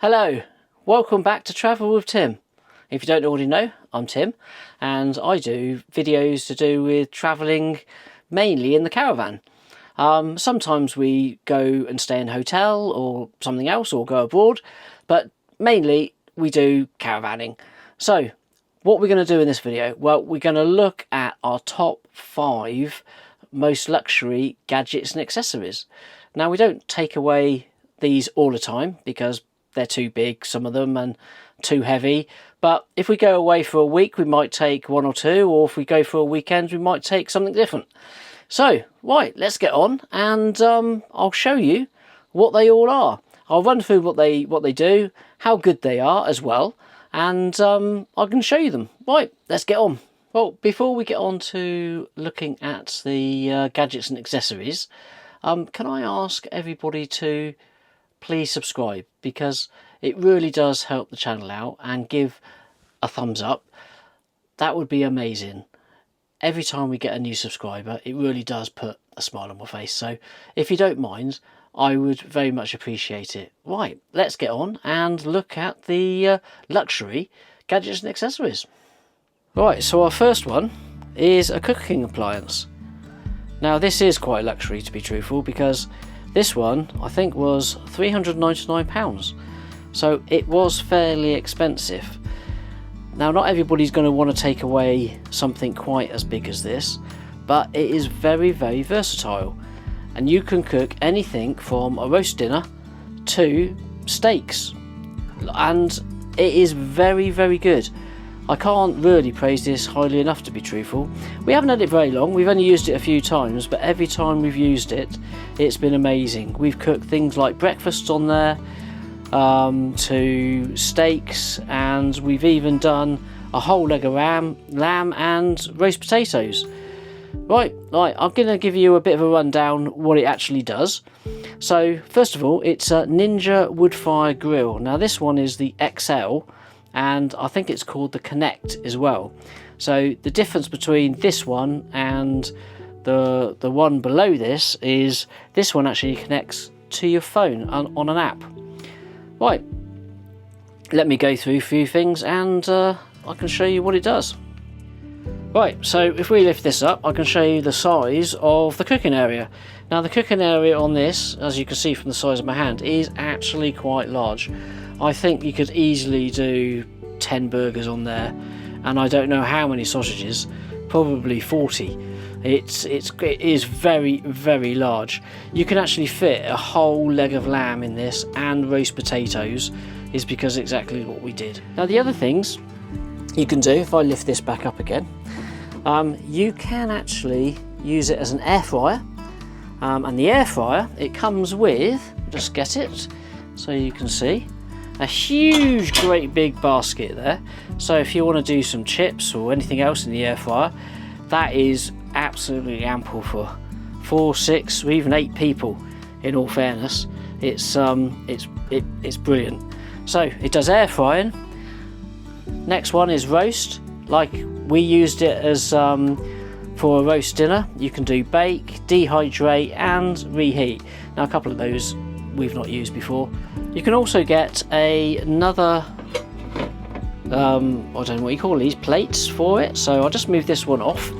Hello, welcome back to Travel with Tim. If you don't already know, I'm Tim and I do videos to do with travelling mainly in the caravan. Sometimes we go and stay in a hotel or something else or go abroad, but mainly we do caravanning. So what we're going to do in this video, well, we're going to look at our top 5 most luxury gadgets and accessories. Now, we don't take away these all the time because they're too big, some of them, and too heavy. But if we go away for a week, we might take 1 or 2, or if we go for a weekend, we might take something different. So, right, let's get on, and I'll show you what they all are. I'll run through what they do, how good they are as well, and I can show you them. Right, let's get on. Well, before we get on to looking at the gadgets and accessories, can I ask everybody to please subscribe, because it really does help the channel out, and give a thumbs up. That would be amazing. Every time we get a new subscriber, it really does put a smile on my face. So if you don't mind, I would very much appreciate it. Right, let's get on and look at the luxury gadgets and accessories. Right, so our first one is a cooking appliance. Now this is quite luxury, to be truthful, because this one, I think, was £399, so it was fairly expensive. Now, not everybody's going to want to take away something quite as big as this, but it is very, very versatile, and you can cook anything from a roast dinner to steaks, and it is very, very good. I can't really praise this highly enough, to be truthful. We haven't had it very long, we've only used it a few times, but every time we've used it, it's been amazing. We've cooked things like breakfasts on there, to steaks, and we've even done a whole leg of lamb and roast potatoes. Right, I'm going to give you a bit of a rundown what it actually does. So, first of all, it's a Ninja Woodfire grill. Now, this one is the XL, and I think it's called the Connect as well. So the difference between this one and the one below this is this one actually connects to your phone on an app. Right, let me go through a few things and I can show you what it does. Right, so if we lift this up, I can show you the size of the cooking area. Now, the cooking area on this, as you can see from the size of my hand, is actually quite large. I think you could easily do 10 burgers on there, and I don't know how many sausages, probably 40. It is very, very large. You can actually fit a whole leg of lamb in this, and roast potatoes, is because exactly what we did. Now, the other things you can do, if I lift this back up again, you can actually use it as an air fryer, and the air fryer, it comes with, just get it so you can see, a huge, great big basket there. So if you want to do some chips or anything else in the air fryer, that is absolutely ample for 4, 6, or even 8 people. In all fairness, it's brilliant. So it does air frying. Next one is roast. Like we used it as for a roast dinner. You can do bake, dehydrate, and reheat. Now, a couple of those we've not used before. You can also get another I don't know what you call these, plates for it. So I'll just move this one off,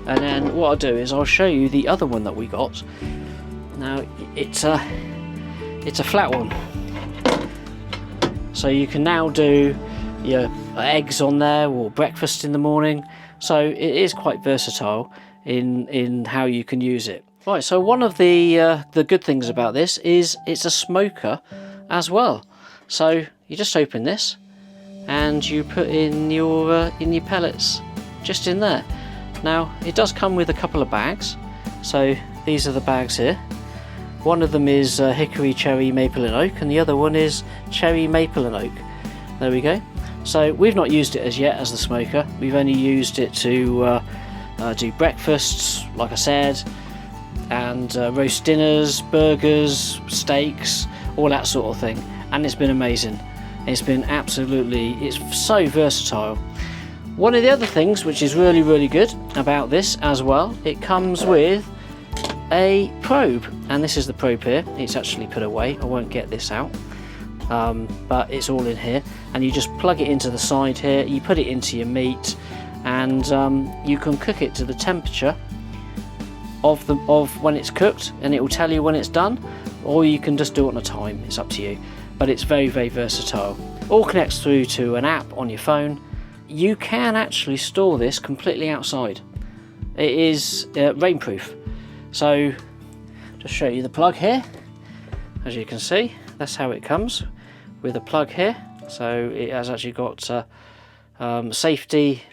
and then what I'll do is I'll show you the other one that we got. Now it's a flat one, so you can now do your eggs on there or breakfast in the morning. So it is quite versatile in how you can use it. Right, so one of the good things about this is it's a smoker as well. So you just open this and you put in your pellets just in there. Now, it does come with a couple of bags. So these are the bags here. One of them is hickory, cherry, maple and oak, and the other one is cherry, maple and oak. There we go. So we've not used it as yet as the smoker. We've only used it to do breakfasts, like I said, and roast dinners, burgers, steaks, all that sort of thing, and it's been amazing. It's been it's so versatile. One of the other things which is really, really good about this as well, it comes with a probe, and this is the probe here. It's actually put away, I won't get this out. but it's all in here, and you just plug it into the side here, you put it into your meat, and you can cook it to the temperature of when it's cooked, and it will tell you when it's done, or you can just do it on a time. It's up to you, but it's very, very versatile. All connects through to an app on your phone. You can actually store this completely outside. It is rainproof. So just show you the plug here. As you can see, that's how it comes, with a plug here. So it has actually got safety,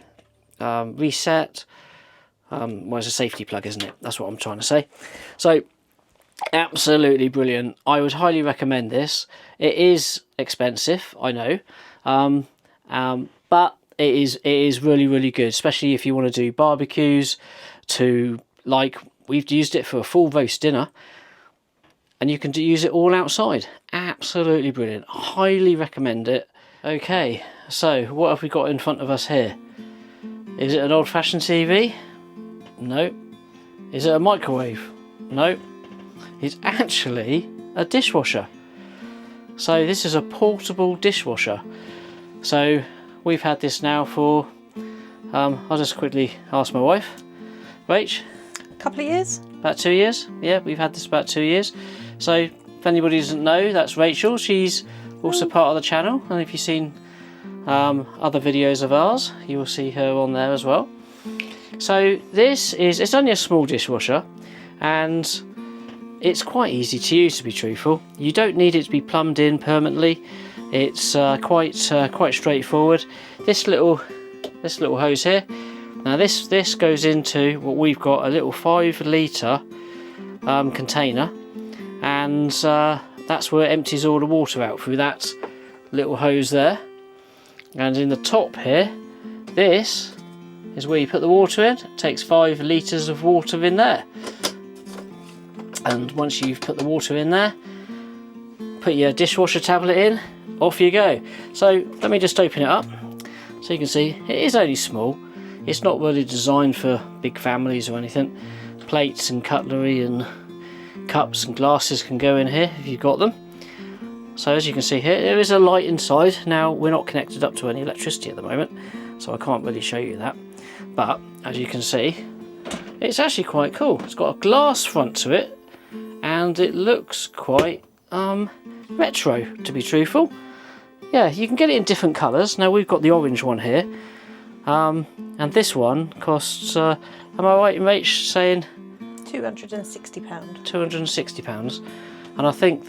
reset. Well, it's a safety plug, isn't it? That's what I'm trying to say. So absolutely brilliant. I would highly recommend this. It is expensive, I know, but it is really, really good, especially if you want to do barbecues. Like we've used it for a full roast dinner, and you can use it all outside. Absolutely brilliant. Highly recommend it. Okay, so what have we got in front of us here? Is it an old-fashioned TV? No. Is it a microwave? No. It's actually a dishwasher. So this is a portable dishwasher. So we've had this now for, I'll just quickly ask my wife. Rach? A couple of years. About 2 years. Yeah, we've had this about 2 years. So if anybody doesn't know, that's Rachel. She's also part of the channel, and if you've seen other videos of ours, you will see her on there as well. So it's only a small dishwasher, and it's quite easy to use, to be truthful. You don't need it to be plumbed in permanently. It's quite straightforward. This little hose here. Now this goes into what we've got, a little 5 litre container, and that's where it empties all the water out through that little hose there. And in the top here, this is where you put the water in. It takes 5 litres of water in there. And once you've put the water in there, put your dishwasher tablet in, off you go. So let me just open it up so you can see it is only small. It's not really designed for big families or anything. Plates and cutlery and cups and glasses can go in here if you've got them. So as you can see here, there is a light inside. Now we're not connected up to any electricity at the moment, so I can't really show you that. But as you can see, it's actually quite cool. It's got a glass front to it, and it looks quite retro, to be truthful. Yeah, you can get it in different colours. Now we've got the orange one here, and this one costs, am I right in Rach saying? £260. £260. And I think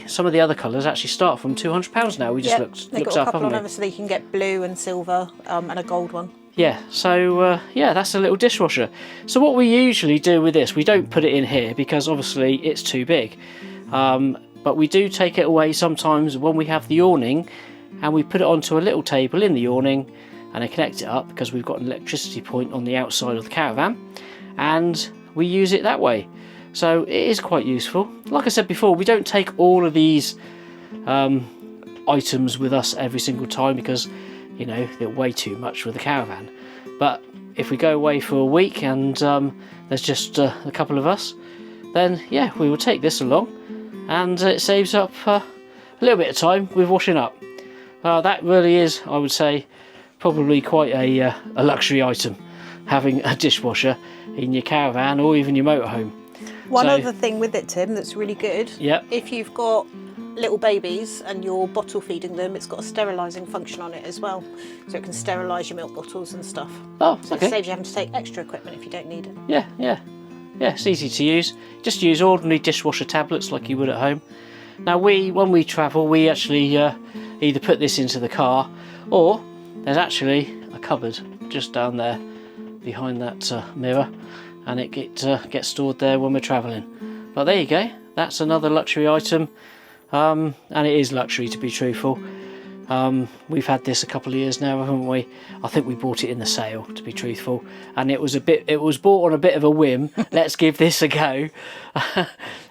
some of the other colours actually start from £200 now. We just looked got up, a couple haven't on we? obviously you can get blue and silver and a gold one. Yeah, so yeah, that's a little dishwasher. So what we usually do with this, we don't put it in here because obviously it's too big. But we do take it away sometimes when we have the awning, and we put it onto a little table in the awning, and I connect it up because we've got an electricity point on the outside of the caravan, and we use it that way. So it is quite useful. Like I said before, we don't take all of these items with us every single time because, you know, they're way too much with the caravan. But if we go away for a week and there's just a couple of us, then yeah, we will take this along, and it saves up a little bit of time with washing up. That really is, I would say, probably quite a luxury item, having a dishwasher in your caravan or even your motorhome. One other thing with it, Tim, that's really good. Yep. If you've got little babies and you're bottle feeding them, it's got a sterilising function on it as well. So it can sterilise your milk bottles and stuff. Oh, so okay. It saves you having to take extra equipment if you don't need it. Yeah, it's easy to use. Just use ordinary dishwasher tablets like you would at home. Now when we travel, we actually either put this into the car, or there's actually a cupboard just down there behind that mirror, and it gets stored there when we're travelling. But there you go, that's another luxury item, and it is luxury, to be truthful. We've had this a couple of years now, haven't we? I think we bought it in the sale, to be truthful, and it was bought on a bit of a whim. Let's give this a go.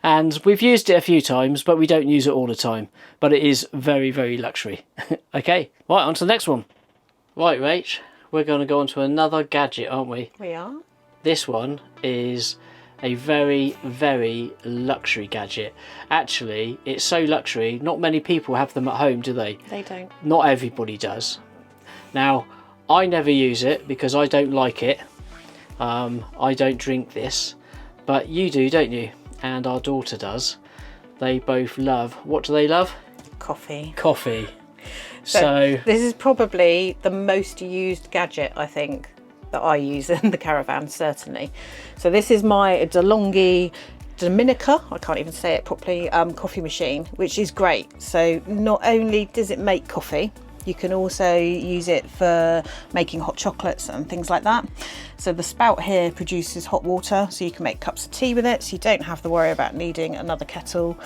And we've used it a few times, but we don't use it all the time. But it is very, very luxury. Okay, right, on to the next one. Right, Rach, we're going to go on to another gadget, aren't we? We are. This one is a very, very luxury gadget. Actually, it's so luxury, not many people have them at home, do they? They don't. Not everybody does. Now, I never use it because I don't like it. I don't drink this, but you do, don't you? And our daughter does. They both love, what do they love? Coffee. Coffee. So this is probably the most used gadget, I think, that I use in the caravan, certainly. So this is my DeLonghi Dominica, I can't even say it properly, coffee machine, which is great. So not only does it make coffee, you can also use it for making hot chocolates and things like that. So the spout here produces hot water, so you can make cups of tea with it, so you don't have to worry about needing another kettle.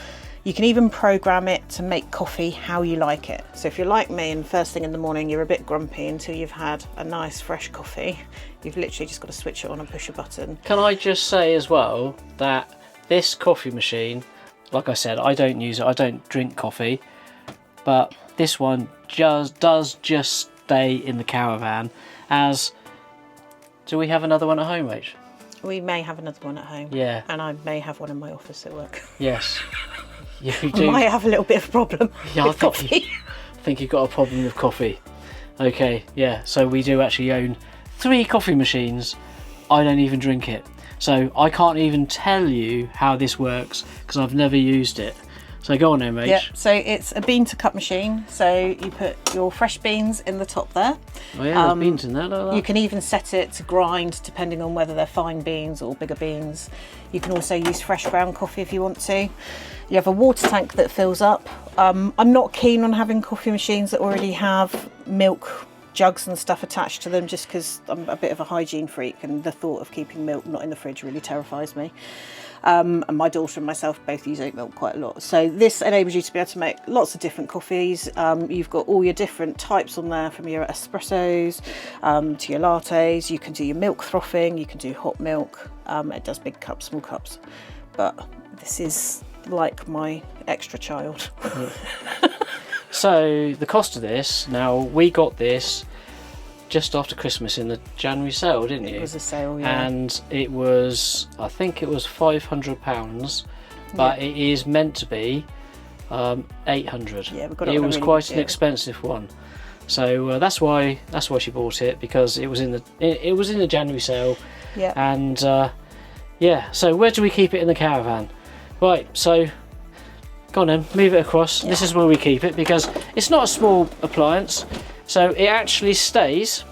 You can even program it to make coffee how you like it. So if you're like me and first thing in the morning you're a bit grumpy until you've had a nice fresh coffee, you've literally just got to switch it on and push a button. can I just say as well that this coffee machine, like I said, I don't use it, I don't drink coffee, but this one does just stay in the caravan. As do we have another one at home, Rach? We may have another one at home. Yeah. And I may have one in my office at work. Yes. You I do. might have a little bit of a problem with coffee. I think you've got a problem with coffee. Okay, yeah, so we do actually own 3 coffee machines. I don't even drink it. So I can't even tell you how this works because I've never used it. So go on then, Rach. Yeah, so it's a bean to cup machine. So you put your fresh beans in the top there. Oh yeah, there's beans in there. Look at that. You can even set it to grind depending on whether they're fine beans or bigger beans. You can also use fresh ground coffee if you want to. You have a water tank that fills up. I'm not keen on having coffee machines that already have milk jugs and stuff attached to them, just because I'm a bit of a hygiene freak and the thought of keeping milk not in the fridge really terrifies me. And my daughter and myself both use oat milk quite a lot. So this enables you to be able to make lots of different coffees. You've got all your different types on there, from your espressos to your lattes. You can do your milk frothing, you can do hot milk. It does big cups, small cups. But this is like my extra child. So the cost of this, now we got this just after Christmas in the January sale, didn't you? It was a sale, yeah. And it was, I think it was £500, but it is meant to be 800. Yeah, we got it. It was quite an expensive one, so that's why she bought it, because it was in the January sale. Yeah. And yeah, so where do we keep it in the caravan? Right, so go on then, move it across. Yeah. This is where we keep it because it's not a small appliance. So it actually stays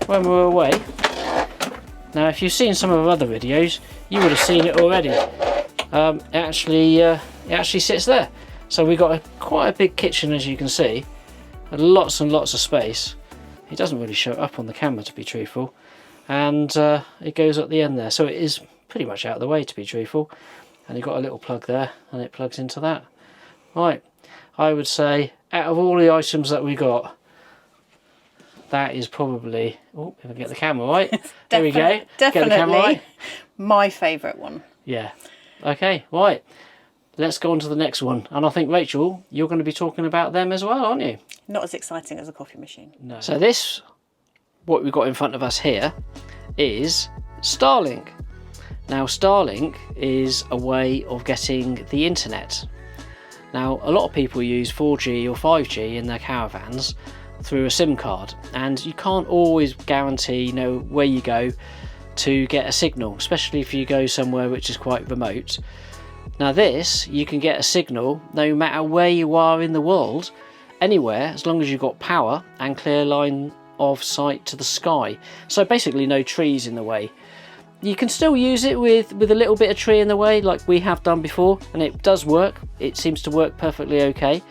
when we're away. Now, if you've seen some of our other videos, you would have seen it already. It actually sits there. So we've got quite a big kitchen, as you can see, and lots of space. It doesn't really show up on the camera, to be truthful, and it goes at the end there. So it is pretty much out of the way, to be truthful. And you've got a little plug there, and it plugs into that. Right, I would say out of all the items that we got, that is probably, oh, if I get the camera right, there we go. Definitely get the camera right. My favourite one. Yeah. Okay, right. Let's go on to the next one. And I think, Rachel, you're going to be talking about them as well, aren't you? Not as exciting as a coffee machine. No. So this, what we've got in front of us here, is Starlink. Now, Starlink is a way of getting the internet. Now, a lot of people use 4G or 5G in their caravans through a SIM card, and you can't always guarantee, where you go to get a signal, especially if you go somewhere which is quite remote. Now this, you can get a signal no matter where you are in the world, anywhere, as long as you've got power and clear line of sight to the sky. So basically no trees in the way. You can still use it with a little bit of tree in the way, like we have done before, and it does work. It seems to work perfectly okay,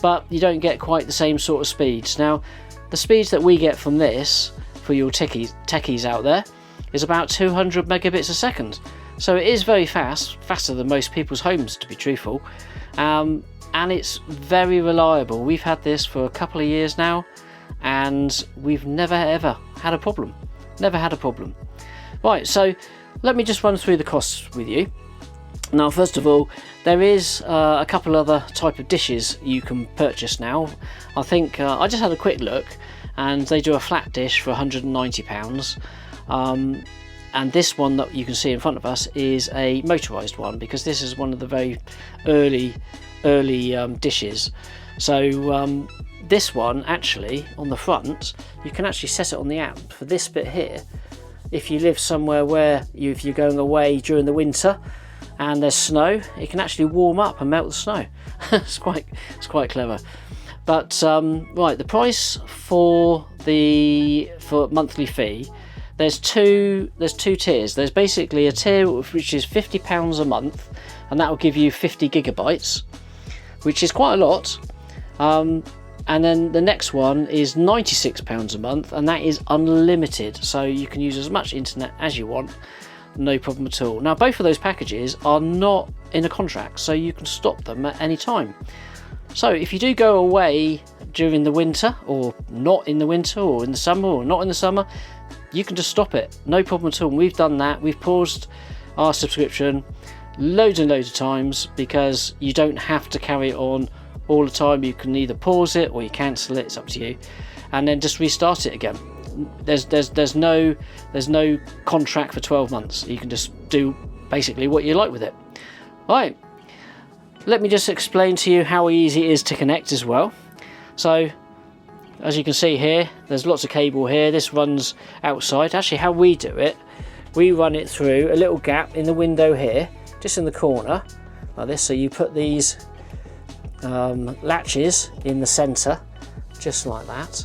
but you don't get quite the same sort of speeds. Now, the speeds that we get from this, for your techies out there, is about 200 megabits a second. So it is very fast, faster than most people's homes, to be truthful, and it's very reliable. We've had this for a couple of years now, and we've never ever had a problem. Never had a problem. Right, so let me just run through the costs with you. Now, first of all, there is a couple other type of dishes you can purchase now. I think I just had a quick look, and they do a flat dish for £190. And this one that you can see in front of us is a motorised one, because this is one of the very early dishes. So this one, actually, on the front, you can actually set it on the app for this bit here. If you live somewhere where if you're going away during the winter and there's snow, it can actually warm up and melt the snow. it's quite clever. But right, the price for monthly fee, there's two tiers. There's basically a tier which is £50 a month, and that will give you 50 gigabytes, which is quite a lot. And then the next one is £96 a month, and that is unlimited, so you can use as much internet as you want, no problem at all. Now, both of those packages are not in a contract, so you can stop them at any time. So if you do go away during the winter, or not in the winter, or in the summer, or not in the summer, you can just stop it, no problem at all. And we've done that. We've paused our subscription loads and loads of times, because you don't have to carry it on all the time. You can either pause it or you cancel it, it's up to you, and then just restart it again. There's no contract for 12 months. You can just do basically what you like with it. Right, let me just explain to you how easy it is to connect as well. So as you can see here, there's lots of cable here. This runs outside. Actually, how we do it, we run it through a little gap in the window here, just in the corner like this. So you put these latches in the center, just like that,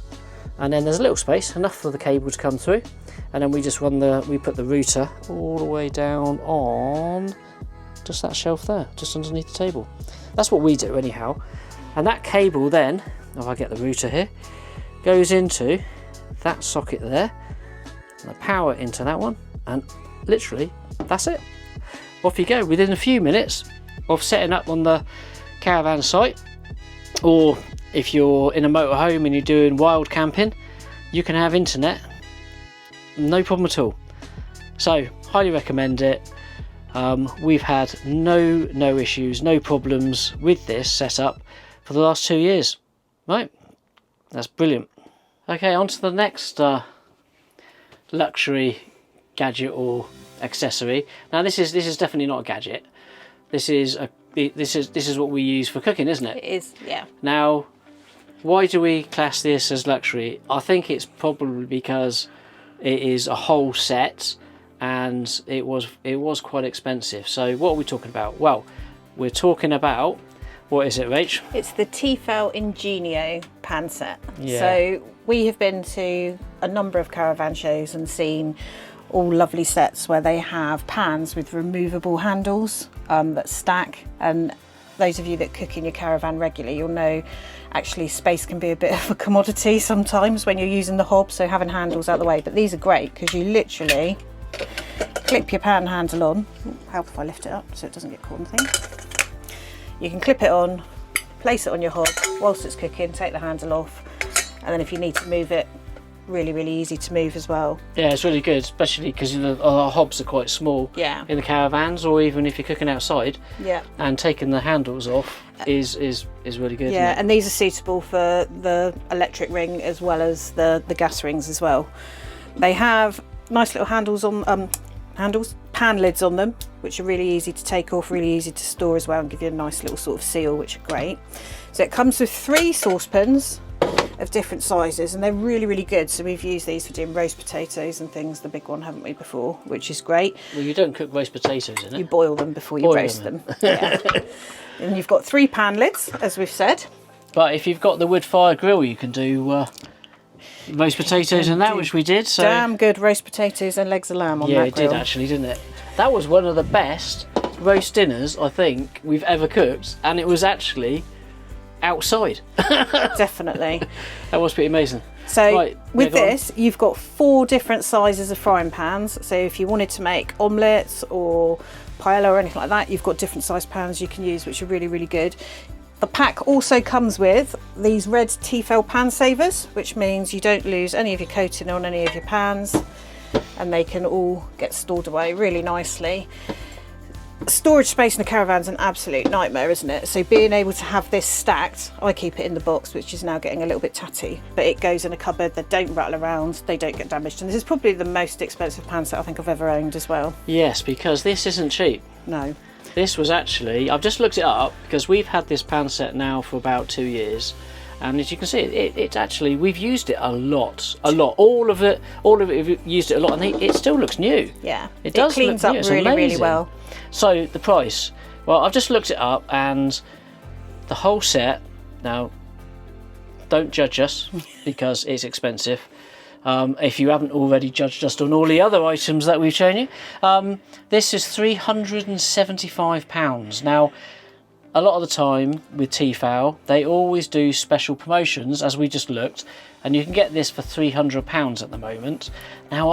and then there's a little space, enough for the cable to come through, and then we just we put the router all the way down on just that shelf there, just underneath the table. That's what we do anyhow. And that cable then, if I get the router here, goes into that socket there, and the power into that one, and literally that's it. Off you go within a few minutes of setting up on the caravan site, or if you're in a motorhome and you're doing wild camping, you can have internet, no problem at all. So highly recommend it. We've had no issues, no problems with this setup for the last 2 years. Right, that's brilliant. Okay, on to the next luxury gadget or accessory. Now this is definitely not a gadget. This is what we use for cooking, isn't it? It is, yeah. Now, why do we class this as luxury? I think it's probably because it is a whole set, and it was quite expensive. So what are we talking about? Well, we're talking about, what is it, Rach? It's the Tfel Ingenio pan set. Yeah. So we have been to a number of caravan shows and seen all lovely sets where they have pans with removable handles that stack, and those of you that cook in your caravan regularly, you'll know actually space can be a bit of a commodity sometimes when you're using the hob, so having handles out of the way. But these are great because you literally clip your pan handle on. Help if I lift it up so it doesn't get caught in the thing. You can clip it on, place it on your hob whilst it's cooking, take the handle off, and then if you need to move it, really easy to move as well. Yeah, it's really good, especially because our hobs are quite small. Yeah. In the caravans, or even if you're cooking outside. Yeah. And taking the handles off is really good. Yeah, and these are suitable for the electric ring as well as the gas rings as well. They have nice little handles on pan lids on them, which are really easy to take off, really easy to store as well, and give you a nice little sort of seal, which are great. So it comes with 3 saucepans of different sizes, and they're really good. So we've used these for doing roast potatoes and things, the big one, haven't we, before, which is great. Well, you don't cook roast potatoes in it. You boil them before you roast them. Yeah. And you've got 3 pan lids, as we've said. But if you've got the Woodfire grill, you can do roast potatoes in that, which we did. So damn good roast potatoes and legs of lamb on that grill. Yeah, it did actually, didn't it? That was one of the best roast dinners I think we've ever cooked, and it was actually outside. Definitely. That was pretty amazing. So right, with this, you've got 4 different sizes of frying pans. So if you wanted to make omelettes or paella or anything like that, you've got different size pans you can use, which are really good. The pack also comes with these red Tfel pan savers, which means you don't lose any of your coating on any of your pans, and they can all get stored away really nicely. storage space in a caravan's an absolute nightmare, isn't it? So being able to have this stacked, I keep it in the box, which is now getting a little bit tatty, but it goes in a cupboard. They don't rattle around, they don't get damaged, and this is probably the most expensive pan set I think I've ever owned as well. Yes, because this isn't cheap. No. This was actually, I've just looked it up because we've had this pan set now for about 2 years, and as you can see, it's actually, we've used it a lot. All of it, we've used it a lot, and it still looks new. Yeah, it does. It cleans up really well. So the price, well, I've just looked it up, and the whole set, now don't judge us because it's expensive. If you haven't already judged us on all the other items that we've shown you, this is £375. Now, a lot of the time with Tfel, they always do special promotions, as we just looked, and you can get this for £300 at the moment. Now,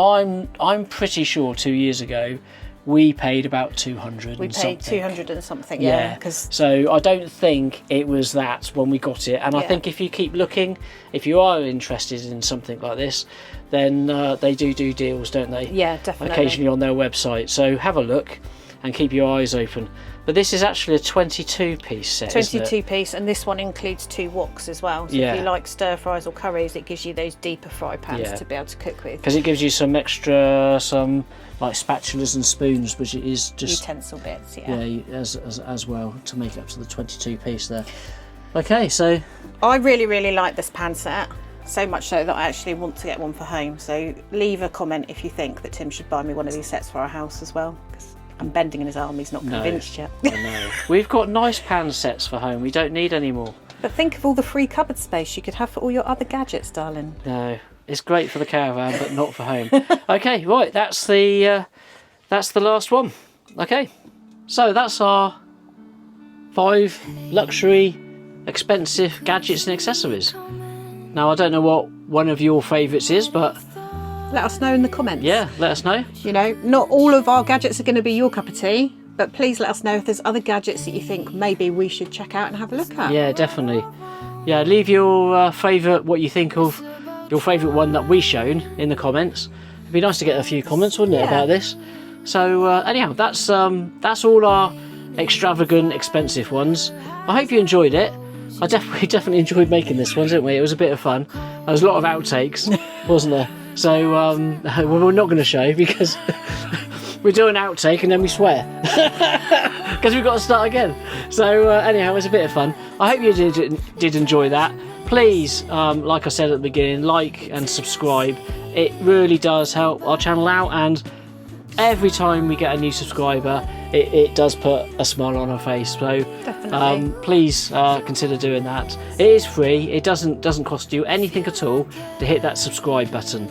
I'm pretty sure 2 years ago we paid about 200. We paid 200 and something, yeah. So I don't think it was that when we got it, and I think if you keep looking, if you are interested in something like this, then they do deals, don't they? Yeah, definitely. Occasionally on their website. So have a look and keep your eyes open. But this is actually a 22-piece set, 22-piece, and this one includes 2 woks as well. So if you like stir fries or curries, it gives you those deeper fry pans to be able to cook with. Because it gives you some extra, like spatulas and spoons, which it is just utensil bits, as well, to make it up to the 22-piece there. Okay, so I really like this pan set, so much so that I actually want to get one for home. So leave a comment if you think that Tim should buy me one of these sets for our house as well, because I'm bending in his arm, he's not convinced yet. I know. We've got nice pan sets for home, we don't need any more. But think of all the free cupboard space you could have for all your other gadgets, darling. No, it's great for the caravan, but not for home. Okay, right, that's the last one. Okay, so that's our 5 luxury, expensive gadgets and accessories. Now, I don't know what one of your favourites is, but let us know in the comments. Yeah, let us know. You know, not all of our gadgets are going to be your cup of tea, but please let us know if there's other gadgets that you think maybe we should check out and have a look at. Yeah, definitely. Yeah, leave your favourite, what you think of your favourite one that we've shown in the comments. It'd be nice to get a few comments, wouldn't it, about this? So anyhow, that's all our extravagant, expensive ones. I hope you enjoyed it. I definitely enjoyed making this one, didn't we? It was a bit of fun. There was a lot of outtakes, wasn't there? So we're not going to show because we do an outtake and then we swear because we've got to start again. So anyhow, it was a bit of fun. I hope you did enjoy that. Please, like I said at the beginning, like and subscribe. It really does help our channel out, and every time we get a new subscriber, it does put a smile on our face. So please consider doing that. It is free. It doesn't cost you anything at all to hit that subscribe button.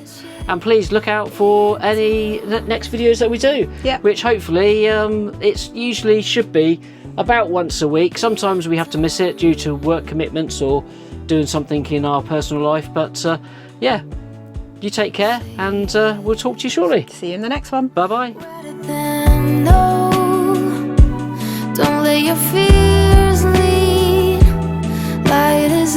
And please look out for any next videos that we do, which hopefully it's usually should be about once a week. Sometimes we have to miss it due to work commitments or doing something in our personal life, but yeah, you take care, and we'll talk to you shortly. See you in the next one. Bye bye. Don't let your fears lead. Light as